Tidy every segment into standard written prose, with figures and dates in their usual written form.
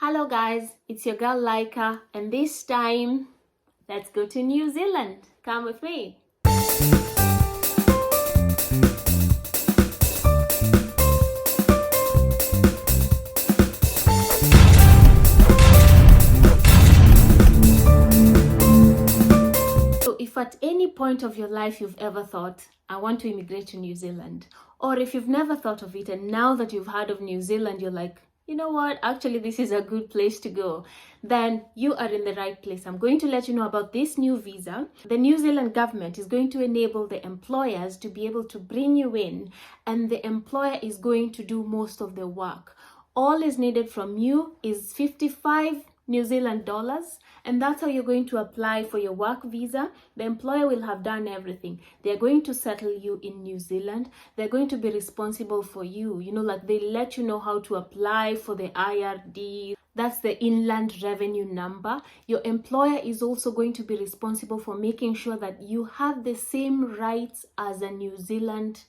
Hello guys, it's your girl Laika, and this time let's go to New Zealand. Come with me. So if at any point of your life you've ever thought, I want to immigrate to New Zealand, or if you've never thought of it and now that you've heard of New Zealand, you're like, you know what, actually this is a good place to go, then you are in the right place. I'm going to let you know about this new visa. The New Zealand government is going to enable the employers to be able to bring you in, and the employer is going to do most of the work. All is needed from you is 55 New Zealand dollars, and that's how you're going to apply for your work visa. The employer will have done everything. They're going to settle you in New Zealand. They're going to be responsible for you. Like they let you know how to apply for the IRD. That's the Inland Revenue Number. Your employer is also going to be responsible for making sure that you have the same rights as a New Zealand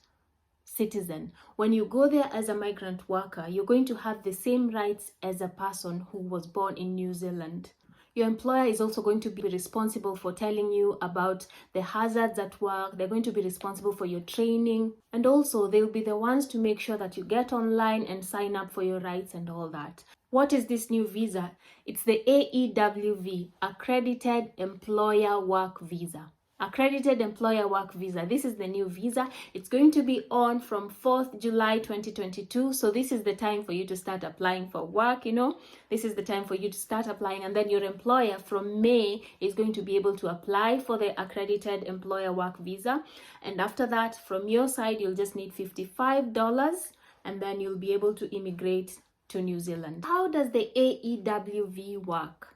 citizen. When you go there as a migrant worker, you're going to have the same rights as a person who was born in New Zealand. Your employer is also going to be responsible for telling you about the hazards at work. They're going to be responsible for your training, and also they'll be the ones to make sure that you get online and sign up for your rights and all that. What is this new visa? It's the AEWV, Accredited Employer Work Visa. Accredited Employer Work Visa. This is the new visa. It's going to be on from 4th July 2022. So this is the time for you to start applying for work, This is the time for you to start applying, and then your employer from May is going to be able to apply for the Accredited Employer Work Visa. And after that, from your side, you'll just need $55, and then you'll be able to immigrate to New Zealand. How does the AEWV work?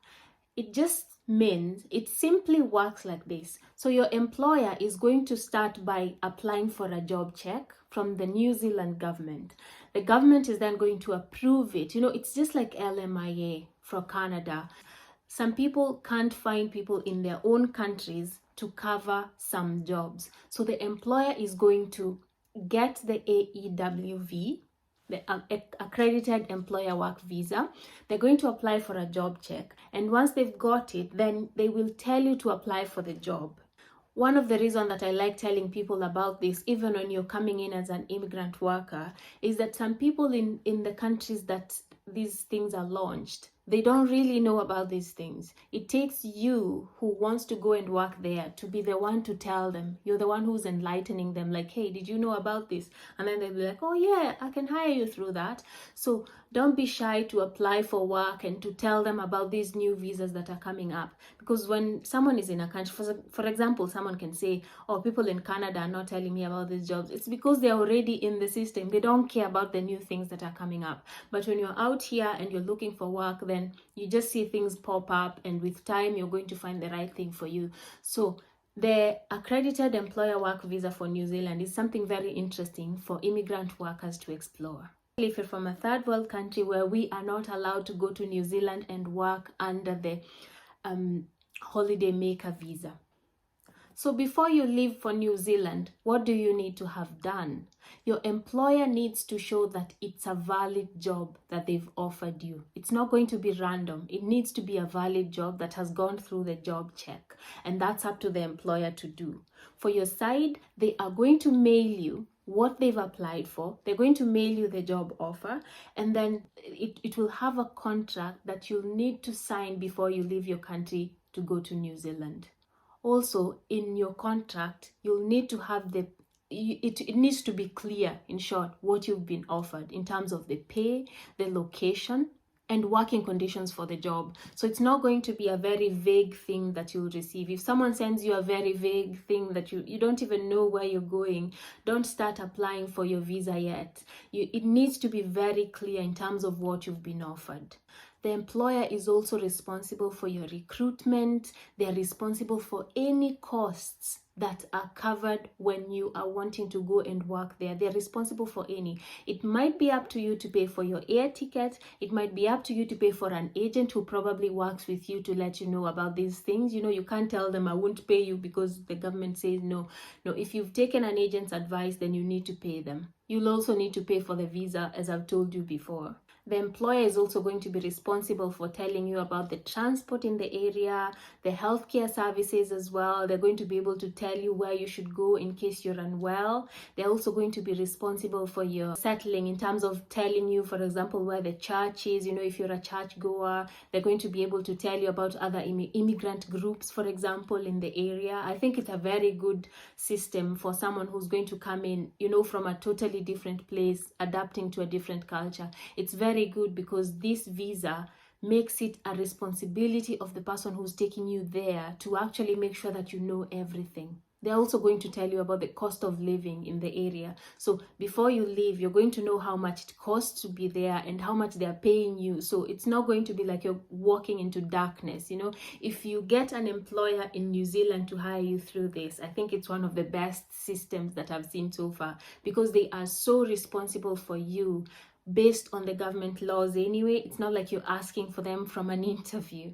It simply works like this. So your employer is going to start by applying for a job check from the New Zealand government. The government is then going to approve it. It's just like LMIA for Canada. Some people can't find people in their own countries to cover some jobs. So the employer is going to get the AEWV, the Accredited Employer Work Visa. They're going to apply for a job check, and once they've got it, then they will tell you to apply for the job. One of the reasons that I like telling people about this, even when you're coming in as an immigrant worker, is that some people in the countries that these things are launched, they don't really know about these things. It takes you who wants to go and work there to be the one to tell them. You're the one who's enlightening them, like, hey, did you know about this? And then they'll be like, oh yeah, I can hire you through that. So don't be shy to apply for work and to tell them about these new visas that are coming up. Because when someone is in a country, for example, someone can say, oh, people in Canada are not telling me about these jobs. It's because they're already in the system. They don't care about the new things that are coming up. But when you're out here and you're looking for work, then you just see things pop up, and with time you're going to find the right thing for you. So the Accredited Employer Work Visa for New Zealand is something very interesting for immigrant workers to explore. If you're from a third world country where we are not allowed to go to New Zealand and work under the holiday maker visa. So before you leave for New Zealand, what do you need to have done? Your employer needs to show that it's a valid job that they've offered you. It's not going to be random. It needs to be a valid job that has gone through the job check, and that's up to the employer to do. For your side, they are going to mail you what they've applied for. They're going to mail you the job offer, and then it will have a contract that you'll need to sign before you leave your country to go to New Zealand. Also, in your contract, you'll need to have it needs to be clear, in short, what you've been offered in terms of the pay, the location, and working conditions for the job. So it's not going to be a very vague thing that you'll receive. If someone sends you a very vague thing that you don't even know where you're going, don't start applying for your visa yet. It needs to be very clear in terms of what you've been offered. The employer is also responsible for your recruitment. They're responsible for any costs that are covered when you are wanting to go and work there. They're responsible for any. It might be up to you to pay for your air ticket. It might be up to you to pay for an agent who probably works with you to let you know about these things. You can't tell them, I won't pay you because the government says no. No, if you've taken an agent's advice, then you need to pay them. You'll also need to pay for the visa, as I've told you before. The employer is also going to be responsible for telling you about the transport in the area, the healthcare services as well. They're going to be able to tell you where you should go in case you're unwell. They're also going to be responsible for your settling in terms of telling you, for example, where the church is. If you're a church goer, they're going to be able to tell you about other immigrant groups, for example, in the area. I think it's a very good system for someone who's going to come in, from a totally different place, adapting to a different culture. It's very good because this visa makes it a responsibility of the person who's taking you there to actually make sure that you know everything. They're also going to tell you about the cost of living in the area. So before you leave, you're going to know how much it costs to be there and how much they're paying you. So it's not going to be like you're walking into darkness. If you get an employer in New Zealand to hire you through this, I think it's one of the best systems that I've seen so far, because they are so responsible for you based on the government laws anyway. It's not like you're asking for them from an interview.